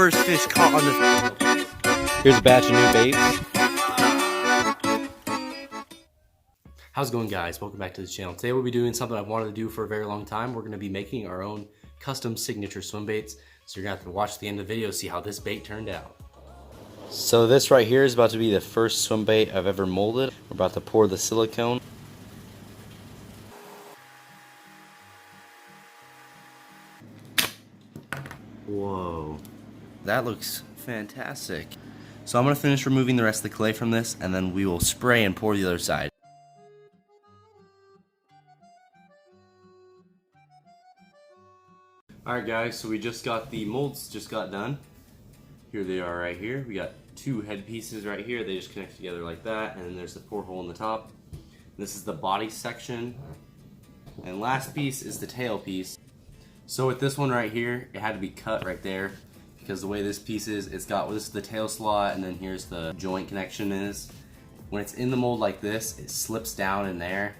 first fish caught on the... Here's a batch of new baits. How's it going, guys? Welcome back to the channel. Today we'll be doing something I've wanted to do for a very long time. We're going to be making our own custom signature swim baits. So you're going to have to watch the end of the video to see how this bait turned out. So this right here is about to be the first swim bait I've ever molded. We're about to pour the silicone. Whoa, that looks fantastic. So I'm going to finish removing the rest of the clay from this, and then we will spray and pour the other side. Alright guys, so we just got the molds done. Here they are right here. We got two head pieces right here. They just connect together like that, and then there's the porthole in the top. This is the body section. And last piece is the tail piece. So with this one right here, it had to be cut right there because the way this piece is, this is the tail slot, and then here's the joint connection is. When it's in the mold like this, it slips down in there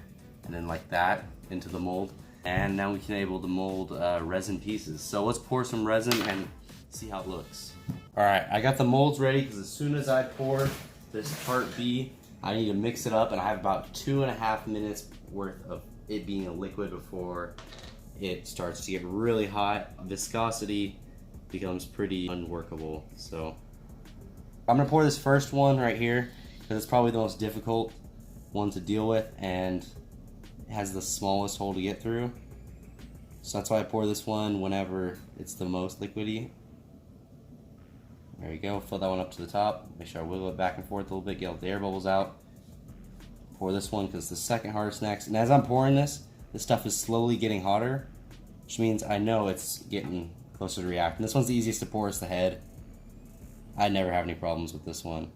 and then like that into the mold. And now we can able to mold resin pieces. So let's pour some resin and see how it looks. Alright, I got the molds ready because as soon as I pour this part B, I need to mix it up, and I have about 2.5 minutes worth of it being a liquid before it starts to get really hot. Viscosity becomes pretty unworkable. So I'm gonna pour this first one right here because it's probably the most difficult one to deal with, and it has the smallest hole to get through. So that's why I pour this one whenever it's the most liquidy. There you go, fill that one up to the top. Make sure I wiggle it back and forth a little bit, get all the air bubbles out. Pour this one because the second hardest next. And as I'm pouring this stuff is slowly getting hotter, which means I know it's getting closer to react. And this one's the easiest to pour, is the head. I never have any problems with this one.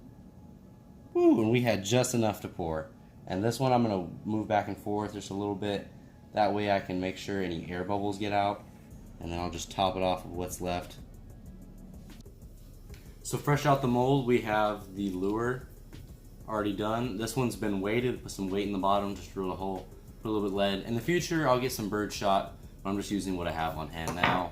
Woo, and we had just enough to pour. And this one I'm going to move back and forth just a little bit. That way I can make sure any air bubbles get out. And then I'll just top it off of what's left. So fresh out the mold, we have the lure already done. This one's been weighted, put some weight in the bottom, just drill a hole, put a little bit of lead. In the future, I'll get some bird shot, but I'm just using what I have on hand now.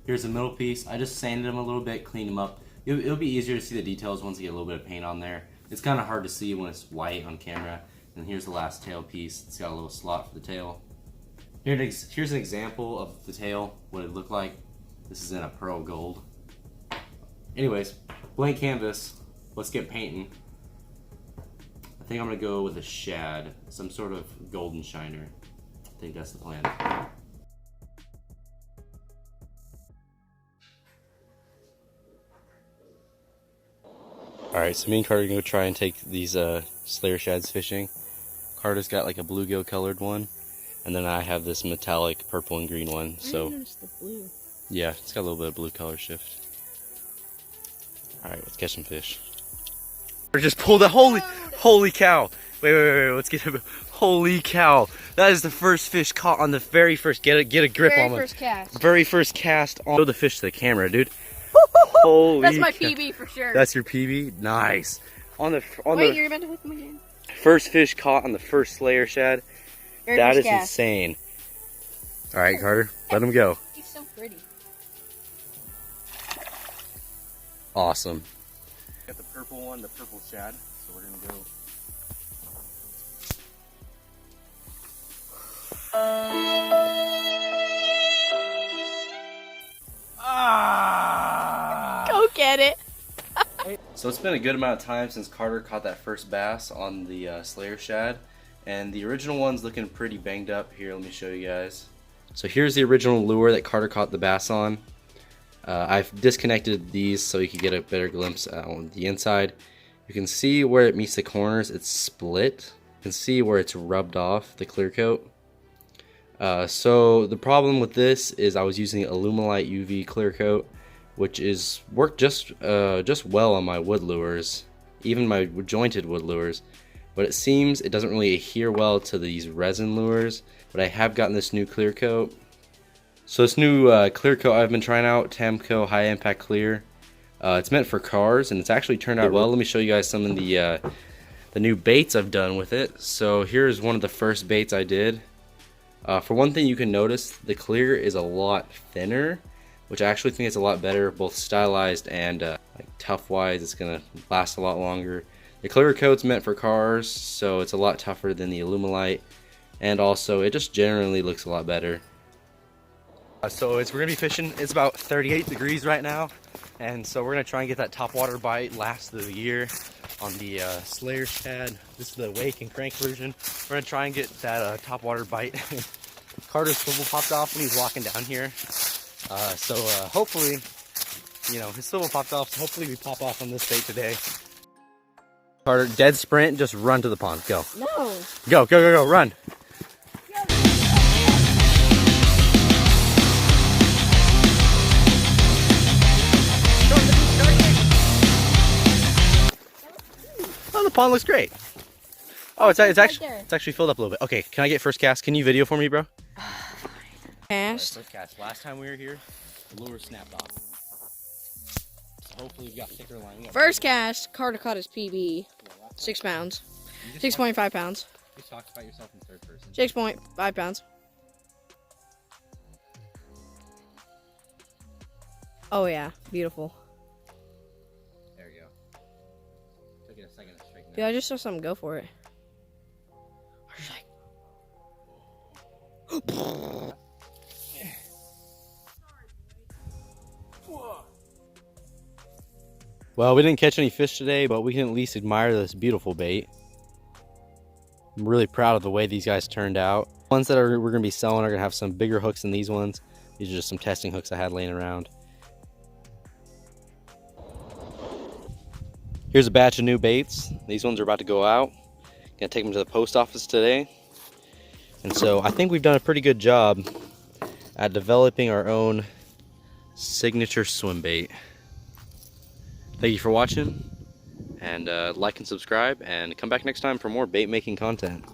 Here's the middle piece. I just sanded them a little bit, cleaned them up. It'll be easier to see the details once you get a little bit of paint on there. It's kind of hard to see when it's white on camera. And here's the last tail piece. It's got a little slot for the tail. Here's an example of the tail, what it looked like. This is in a pearl gold. Anyways, blank canvas. Let's get painting. I think I'm gonna go with a shad, some sort of golden shiner. I think that's the plan. Alright, so me and Carter are gonna go try and take these Slayer shads fishing. Carter's got like a bluegill colored one, and then I have this metallic purple and green one. So the blue. Yeah, it's got a little bit of blue color shift. Alright, let's catch some fish. We just pulled a holy cow! Wait, let's get him. Holy cow! That is the first fish caught on the very first. Get a grip on it. Very first cast on. Show the fish to the camera, dude. Holy! That's my PB for sure. That's your PB. Nice. Wait, you're about to hook him again. First fish caught on the first Slayer shad. That is cast. insane. All right, Carter, let him go. He's so pretty. Awesome. Got the purple one, the purple shad. So we're gonna go. Go get it. So it's been a good amount of time since Carter caught that first bass on the Slayer shad, and the original one's looking pretty banged up. Here, let me show you guys. So here's the original lure that Carter caught the bass on. I've disconnected these so you can get a better glimpse on the inside. You can see where it meets the corners, it's split. You can see where it's rubbed off the clear coat. So the problem with this is I was using Alumilite UV clear coat, which is worked just well on my wood lures, even my jointed wood lures. But it seems it doesn't really adhere well to these resin lures. But I have gotten this new clear coat. So this new clear coat I've been trying out, Tamco High Impact Clear. It's meant for cars, and it's actually turned out well. Let me show you guys some of the new baits I've done with it. So here's one of the first baits I did. For one thing, you can notice the clear is a lot thinner, which I actually think is a lot better, both stylized and like tough wise. It's gonna last a lot longer. The clear coat's meant for cars, so it's a lot tougher than the Alumilite, and also it just generally looks a lot better. So we're gonna be fishing. It's about 38 degrees right now, and so we're gonna try and get that topwater bite last of the year on the Slayer shad. This is the wake and crank version. We're gonna try and get that topwater bite. Carter's swivel popped off when he's walking down here, so hopefully, you know, his swivel popped off. So hopefully we pop off on this bait today. Carter, dead sprint, just run to the pond. Go. No. Go, go, go, go, run. Oh, the pond looks great. Oh, it's actually filled up a little bit. Okay, can I get first cast? Can you video for me, bro? Cast. First cast. Last time we were here, the lure snapped off. So hopefully we've got thicker line. First cast, Carter caught his PB. 6 pounds. 6.5 pounds. You talked about yourself in third person. 6.5 pounds. Oh yeah, beautiful. There you go. Took it a second to straighten Dude, I just saw something go for it. I was like, well, we didn't catch any fish today, but we can at least admire this beautiful bait. I'm really proud of the way these guys turned out. The ones that we're going to be selling are going to have some bigger hooks than these ones. These are just some testing hooks I had laying around. Here's a batch of new baits. These ones are about to go out. Gonna take them to the post office today. And so I think we've done a pretty good job at developing our own signature swim bait. Thank you for watching, and like and subscribe, and come back next time for more bait making content.